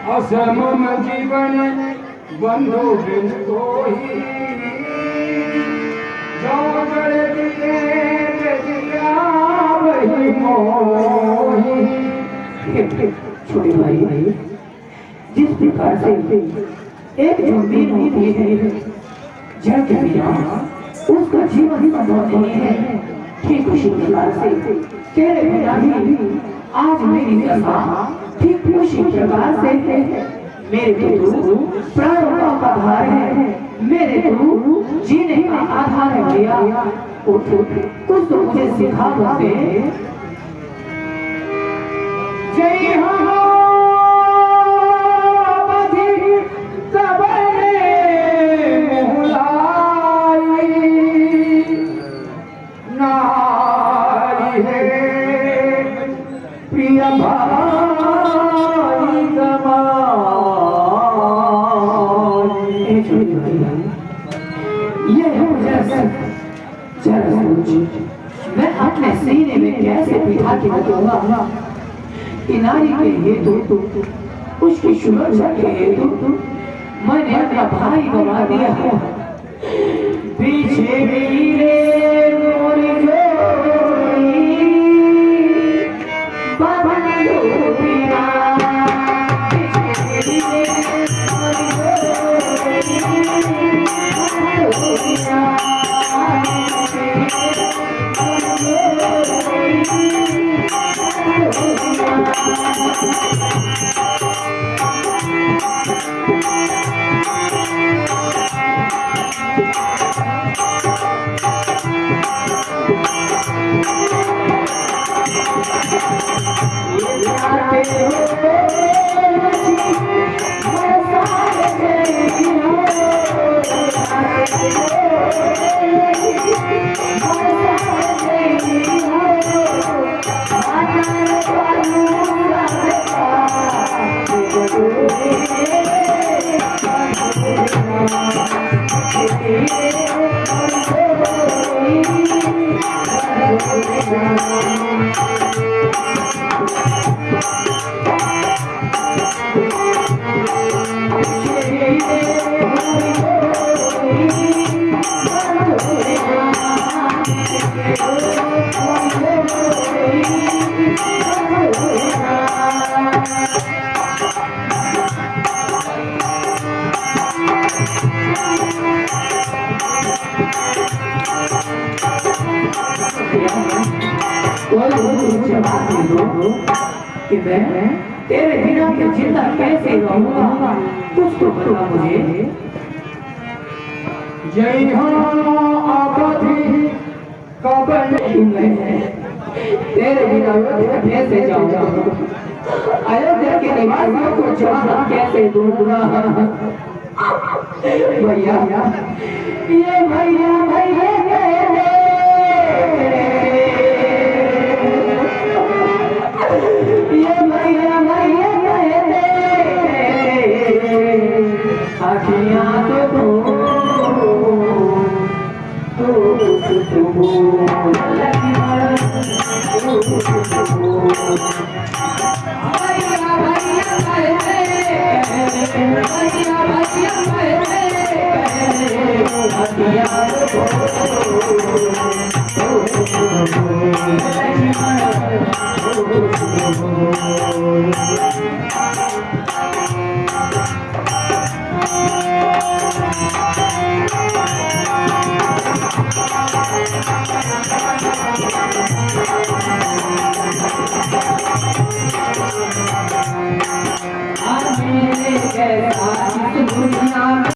असम जीवन बंधु बिन कोई जो जड़े दिया वही मोही। छोटे भाई, जिस प्रकार से एक जमीन होती है जल के बिना उसका जीवन संभव नहीं है, ठीक उसी प्रकार से तेरे बिना ही आज मेरी दशा ठीक उसी प्रकार से मेरे तू प्राणों का आधार है, मेरे तू जीने का आधार है भैया। उठ कुछ तो मुझे सिखा दे। जय हो मैं अपने सीने में कैसे बिठा के रखूंगा कि नारी के हेतु उसकी सुरक्षा के हेतु मैंने अपना भाई गवा दिया है। पीछे गिरे मोरी जोड़ी बाबा दो पीरा, पीछे गिरे मोरी जोड़ी बाबा दो पीरा। कि मैं तेरे बिना के जिंदा कैसे रहूंगा, कुछ तो बता मुझे। जय हो अवधि कबल मैं तेरे बिना अयोध्या कैसे जाऊंगा, अयोध्या के निवासियों को जाना कैसे दूंगा। भैया ये भैया भैया ये भैया भैया आखियां तो